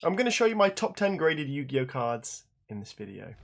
I'm going to show you my top 10 graded Yu-Gi-Oh cards in this video.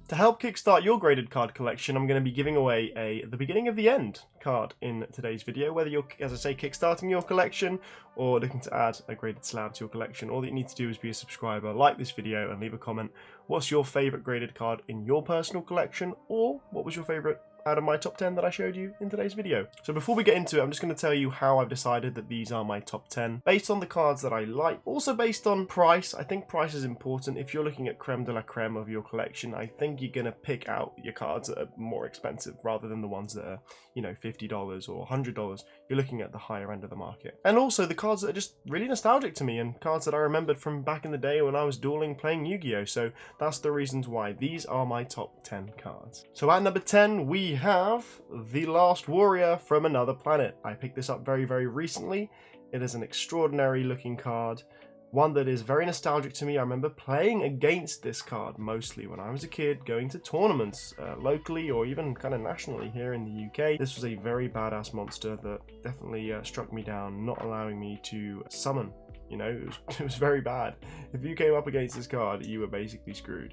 To help kickstart your graded card collection, I'm going to be giving away a The Beginning of the End card in today's video. Whether you're, as I say, kickstarting your collection or looking to add a graded slab to your collection, all that you need to do is be a subscriber, like this video, and leave a comment. What's your favourite graded card in your personal collection, or what was your favourite out of my top 10 that I showed you in today's video? So before we get into it, I'm just going to tell you how I've decided that these are my top 10, based on the cards that I like, also based on price. I think price is important. If you're looking at creme de la creme of your collection, I think you're going to pick out your cards that are more expensive rather than the ones that are, you know, $50 or $100. You're looking at the higher end of the market. And also the cards that are just really nostalgic to me and cards that I remembered from back in the day when I was dueling playing Yu-Gi-Oh! So that's the reasons why these are my top 10 cards. So at number 10, we have The Last Warrior from Another Planet. I picked this up very, very recently. It is an extraordinary looking card, one that is very nostalgic to me. I remember playing against this card mostly when I was a kid, going to tournaments locally or even kind of nationally here in the UK. This was a very badass monster that definitely struck me down, not allowing me to summon. You know, it was very bad. If you came up against this card, you were basically screwed.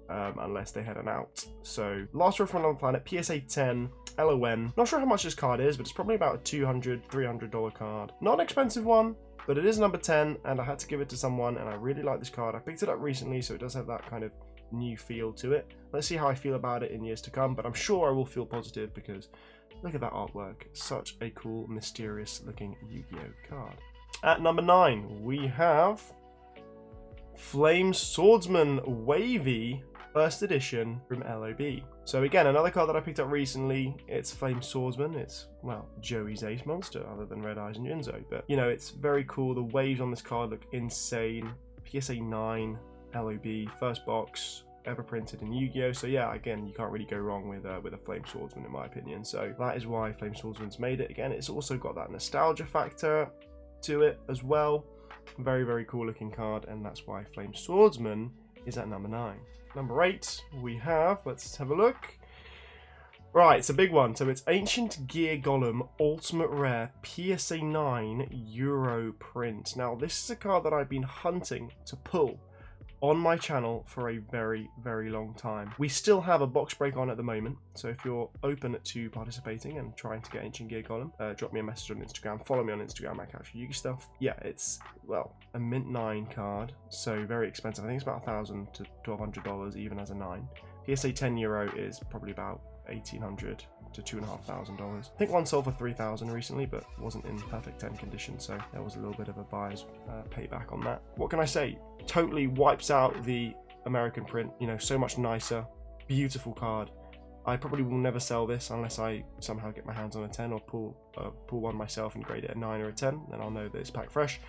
Unless they had an out. So, Last Warrior from Another Planet, PSA 10, LON. Not sure how much this card is, but it's probably about a $200, $300 card. Not an expensive one, but it is number 10, and I had to give it to someone, and I really like this card. I picked it up recently, so it does have that kind of new feel to it. Let's see how I feel about it in years to come, but I'm sure I will feel positive because look at that artwork. Such a cool, mysterious looking Yu-Gi-Oh card. At number 9, we have Flame Swordsman Wavy First Edition from LOB. So again, another card that I picked up recently. It's Flame Swordsman. It's, well, Joey's ace monster other than Red Eyes and Yunzo. But, you know, it's very cool. The waves on this card look insane. PSA 9, LOB, first box, ever printed in Yu-Gi-Oh! So yeah, again, you can't really go wrong with a Flame Swordsman in my opinion. So that is why Flame Swordsman's made it. Again, it's also got that nostalgia factor to it as well. Very, very cool looking card, and that's why Flame Swordsman is at number 9. Number 8, we have, let's have a look. Right, it's a big one. So it's Ancient Gear Golem Ultimate Rare PSA 9 Euro print. Now, this is a card that I've been hunting to pull on my channel for a very, very long time. We still have a box break on at the moment, so if you're open to participating and trying to get Ancient Gear Golem, drop me a message on Instagram, follow me on Instagram at CasualYugiS stuff. Yeah, it's, well, a mint 9 card, so very expensive. I think it's about $1,000 to $1,200 even as a 9. PSA 10 Euro is probably about $1,800 to $2,500. I think one sold for $3,000 recently, but wasn't in perfect 10 condition, so there was a little bit of a buyer's payback on that. What can I say? Totally wipes out the American print. You know, so much nicer, beautiful card. I probably will never sell this unless I somehow get my hands on a 10 or pull one myself and grade it a 9 or a 10. Then I'll know that it's packed fresh.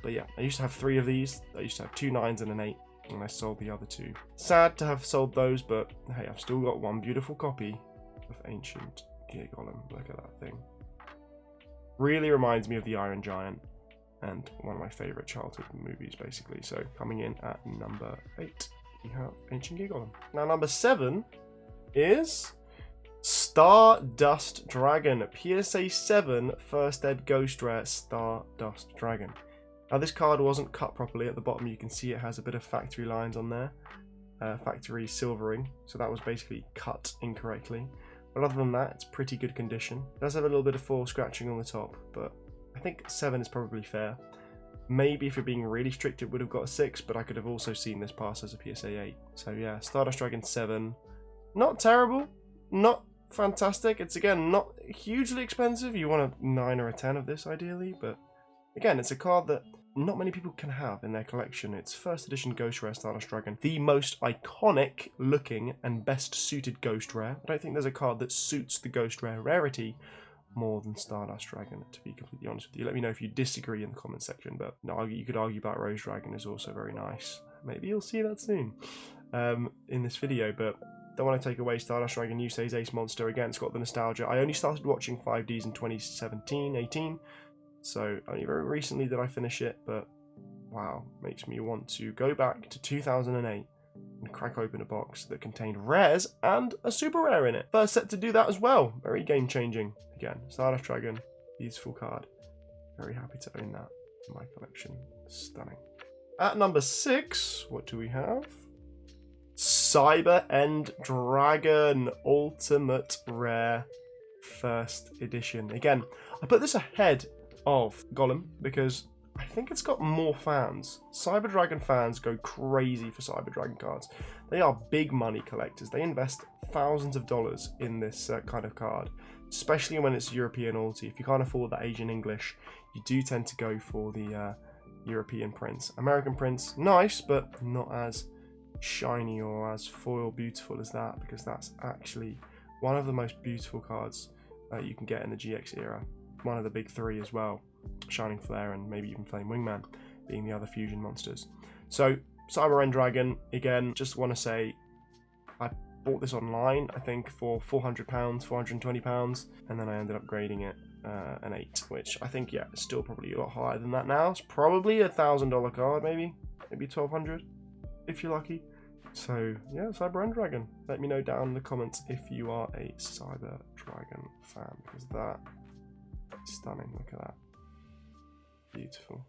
But yeah, I used to have 3 of these. I used to have 2 9s and an 8, and I sold the other 2. Sad to have sold those, but hey, I've still got one beautiful copy of Ancient Gear Golem. Look at that thing. Really reminds me of the Iron Giant and one of my favorite childhood movies, basically. So coming in at number 8, we have Ancient Gear Golem. Now number 7 is Stardust Dragon, PSA 7 First Ed Ghost Rare Stardust Dragon. Now this card wasn't cut properly. At the bottom you can see it has a bit of factory lines on there, factory silvering, so that was basically cut incorrectly. But other than that, it's pretty good condition. It does have a little bit of foil scratching on the top, but I think 7 is probably fair. Maybe if you're being really strict, it would have got a 6, but I could have also seen this pass as a PSA 8. So yeah, Stardust Dragon 7. Not terrible, not fantastic. It's, again, not hugely expensive. You want a 9 or a 10 of this, ideally, but again, it's a card that not many people can have in their collection. It's first edition Ghost Rare Stardust Dragon, the most iconic looking and best suited Ghost Rare. I don't think there's a card that suits the Ghost Rare rarity more than Stardust Dragon, to be completely honest with you. Let me know if you disagree in the comment section, but no, you could argue about Rose Dragon is also very nice. Maybe you'll see that soon in this video, but don't want to take away Stardust Dragon Yusei's ace monster. Again, it's got the nostalgia. I only started watching 5Ds in 2017-18, so only very recently did I finish it, but wow, makes me want to go back to 2008 and crack open a box that contained rares and a super rare in it. First set to do that as well. Very game changing. Again, Stardust Dragon, beautiful card. Very happy to own that in my collection. Stunning. At number 6, what do we have? Cyber End Dragon Ultimate Rare First Edition. Again, I put this ahead of Golem because I think it's got more fans. Cyber Dragon fans go crazy for Cyber Dragon cards. They are big money collectors. They invest thousands of dollars in this kind of card, especially when it's European ulti. If you can't afford that Asian English, you do tend to go for the European prints. American prints, nice, but not as shiny or as foil beautiful as that, because that's actually one of the most beautiful cards you can get in the GX era. One of the big 3 as well. Shining Flare and maybe even Flame Wingman being the other fusion monsters. So Cyber End Dragon, again, just want to say I bought this online, I think for £400, £420, and then I ended up grading it an 8, which I think, yeah, is still probably a lot higher than that now. It's probably $1,000 card, maybe $1,200 if you're lucky. So yeah, Cyber End Dragon. Let me know down in the comments if you are a Cyber Dragon fan, because that is stunning. Look at that. Beautiful.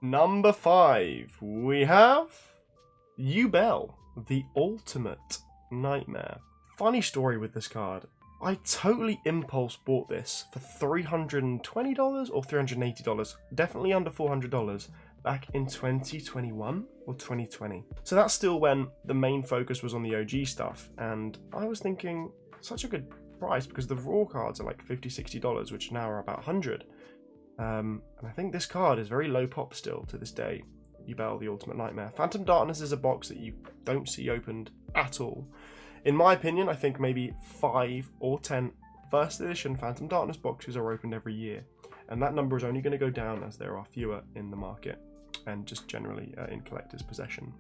Number 5, we have Yugioh, the Ultimate Nightmare. Funny story with this card. I totally impulse bought this for $320 or $380, definitely under $400, back in 2021 or 2020. So that's still when the main focus was on the OG stuff, and I was thinking, such a good price because the raw cards are like $50, $60, which now are about $100. And I think this card is very low pop still to this day. Yugioh, the Ultimate Nightmare. Phantom Darkness is a box that you don't see opened at all. In my opinion, I think maybe 5 or 10 first edition Phantom Darkness boxes are opened every year. And that number is only going to go down as there are fewer in the market and just generally in collector's possession.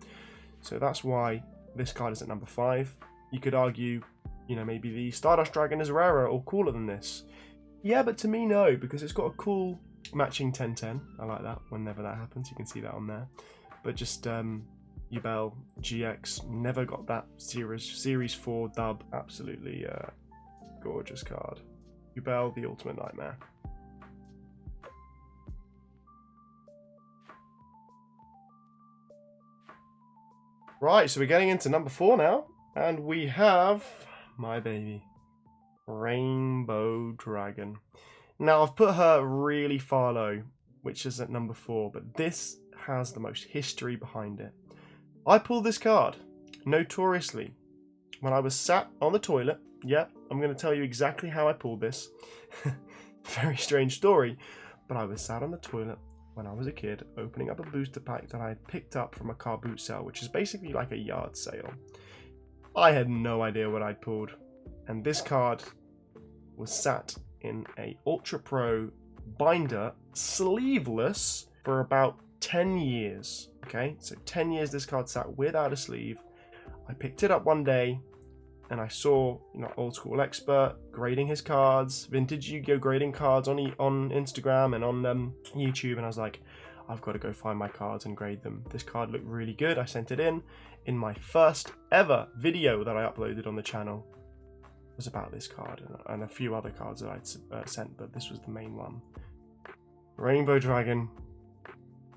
So that's why this card is at number 5. You could argue, you know, maybe the Stardust Dragon is rarer or cooler than this. Yeah, but to me, no, because it's got a cool matching 10-10. I like that whenever that happens. You can see that on there. But just Yugioh GX never got that Series 4 dub. Absolutely gorgeous card. Yugioh, the Ultimate Nightmare. Right, so we're getting into number 4 now. And we have my baby, Rainbow Dragon. Now, I've put her really far low, which is at number 4, but this has the most history behind it. I pulled this card, notoriously, when I was sat on the toilet. Yeah, I'm going to tell you exactly how I pulled this. Very strange story, but I was sat on the toilet when I was a kid, opening up a booster pack that I had picked up from a car boot sale, which is basically like a yard sale. I had no idea what I'd pulled, and this card was sat in a Ultra Pro binder, sleeveless, for about 10 years. Okay, so 10 years this card sat without a sleeve. I picked it up one day and I saw, you know, Old School Expert grading his cards, vintage Yu-Gi-Oh grading cards on Instagram and on YouTube, and I was like, I've got to go find my cards and grade them. This card looked really good. I sent it in my first ever video that I uploaded on the channel. Was about this card and a few other cards that I'd sent, but this was the main one. Rainbow Dragon.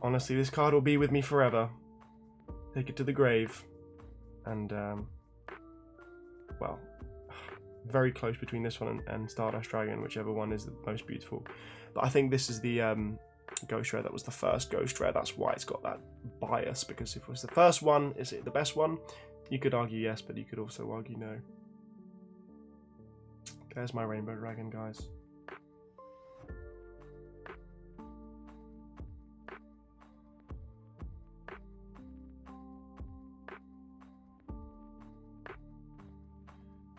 Honestly, this card will be with me forever. Take it to the grave. And, well, very close between this one and Stardust Dragon, whichever one is the most beautiful. But I think this is the Ghost Rare. That was the first Ghost Rare. That's why it's got that bias, because if it was the first one, is it the best one? You could argue yes, but you could also argue no. There's my Rainbow Dragon, guys.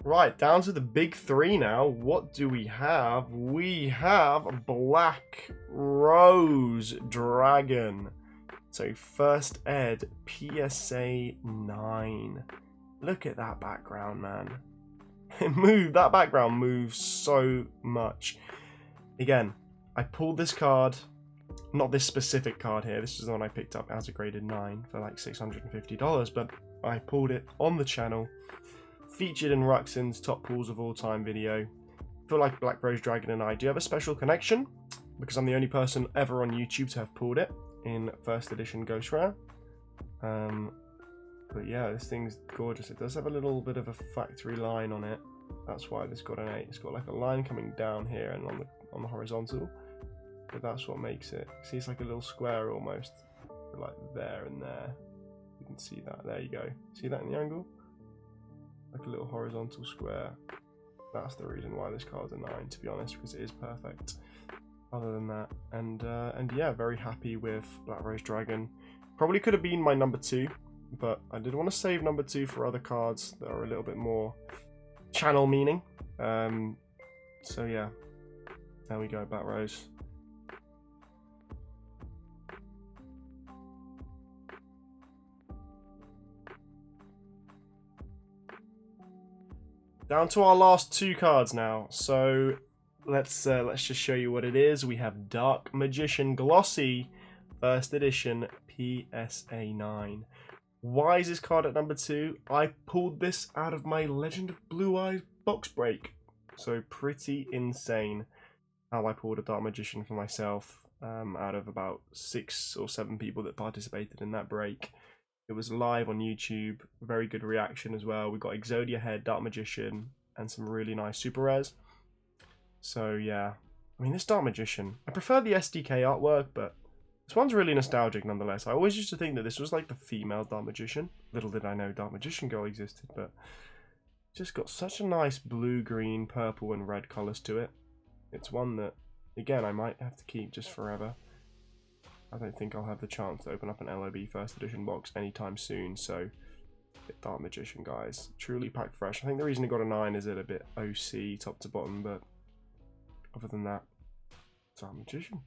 Right, down to the big 3 now. What do we have? We have Black Rose Dragon. So first ed, PSA 9. Look at that background, man. That background moves so much. Again, I pulled this card Not this specific card here. This is the one I picked up as a graded 9 for like $650, but I pulled it on the channel, featured in Ruxin's top pulls of all time video. I feel like Black Rose Dragon and I do have a special connection because I'm the only person ever on YouTube to have pulled it in first edition Ghost Rare. But yeah, this thing's gorgeous. It does have a little bit of a factory line on it. That's why this got an 8. It's got like a line coming down here and on the horizontal. But that's what makes it. See, it's like a little square almost, like there and there. You can see that. There you go. See that in the angle? Like a little horizontal square. That's the reason why this card's a 9, to be honest, because it is perfect. Other than that, and yeah, very happy with Black Rose Dragon. Probably could have been my number 2, but I did want to save number 2 for other cards that are a little bit more channel meaning. So yeah, there we go, Black Rose. Down to our last 2 cards now. So let's just show you what it is. We have Dark Magician Glossy, first edition PSA 9. Why is this card at number 2? I pulled this out of my Legend of Blue Eyes box break. So pretty insane how I pulled a Dark Magician for myself out of about 6 or 7 people that participated in that break. It was live on YouTube, very good reaction as well. We got Exodia Head, Dark Magician, and some really nice super rares. So yeah, I mean, this Dark Magician, I prefer the SDK artwork, but this one's really nostalgic nonetheless. I always used to think that this was like the female Dark Magician. Little did I know Dark Magician Girl existed, but just got such a nice blue, green, purple, and red colours to it. It's one that, again, I might have to keep just forever. I don't think I'll have the chance to open up an LOB first edition box anytime soon, so Dark Magician, guys. Truly packed fresh. I think the reason it got a 9 is it a bit OC top to bottom, but other than that, Dark Magician.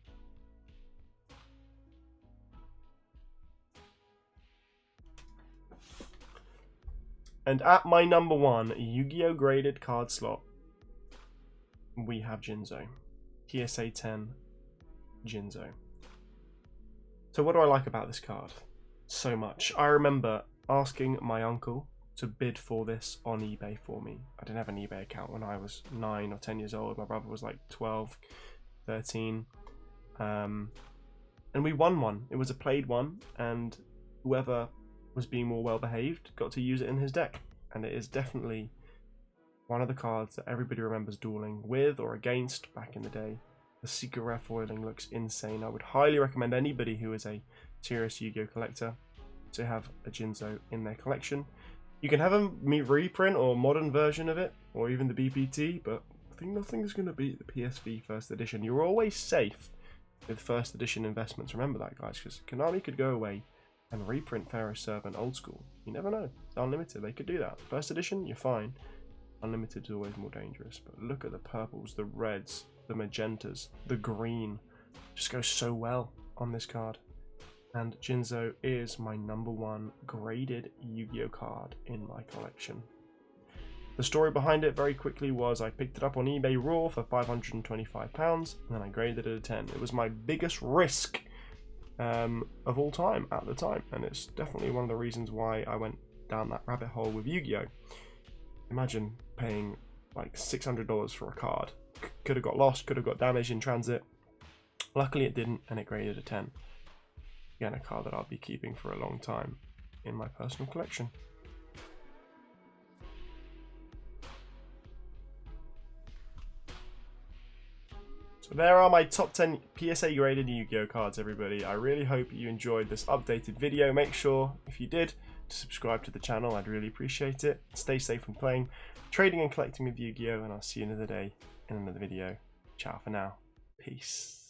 And at my number 1 Yu-Gi-Oh! Graded card slot, we have Jinzo. PSA 10 Jinzo. So what do I like about this card? So much. I remember asking my uncle to bid for this on eBay for me. I didn't have an eBay account when I was 9 or 10 years old. My brother was like 12, 13. And we won one. It was a played one, and whoever was being more well behaved got to use it in his deck. And it is definitely one of the cards that everybody remembers dueling with or against back in the day. The secret rare foiling looks insane. I would highly recommend anybody who is a serious Yu-Gi-Oh collector to have a Jinzo in their collection. You can have a reprint or modern version of it, or even the BPT, but I think nothing is going to beat the PSV first edition. You're always safe with first edition investments. Remember that, guys, because Konami could go away and reprint Pharaoh's Servant old school. You never know. It's unlimited. They could do that. First edition, you're fine. Unlimited is always more dangerous. But look at the purples, the reds, the magentas, the green. Just goes so well on this card. And Jinzo is my number 1 graded Yu-Gi-Oh card in my collection. The story behind it very quickly was I picked it up on eBay raw for £525 and then I graded it a 10. It was my biggest risk of all time at the time, and it's definitely one of the reasons why I went down that rabbit hole with Yu-Gi-Oh. Imagine paying like $600 for a card. Could have got lost, could have got damaged in transit. Luckily it didn't, and it graded a 10. Again, a card that I'll be keeping for a long time in my personal collection. So there are my top 10 PSA graded Yu-Gi-Oh cards, everybody. I really hope you enjoyed this updated video. Make sure, if you did, to subscribe to the channel. I'd really appreciate it. Stay safe when playing, trading and collecting with Yu-Gi-Oh, and I'll see you another day in another video. Ciao for now. Peace.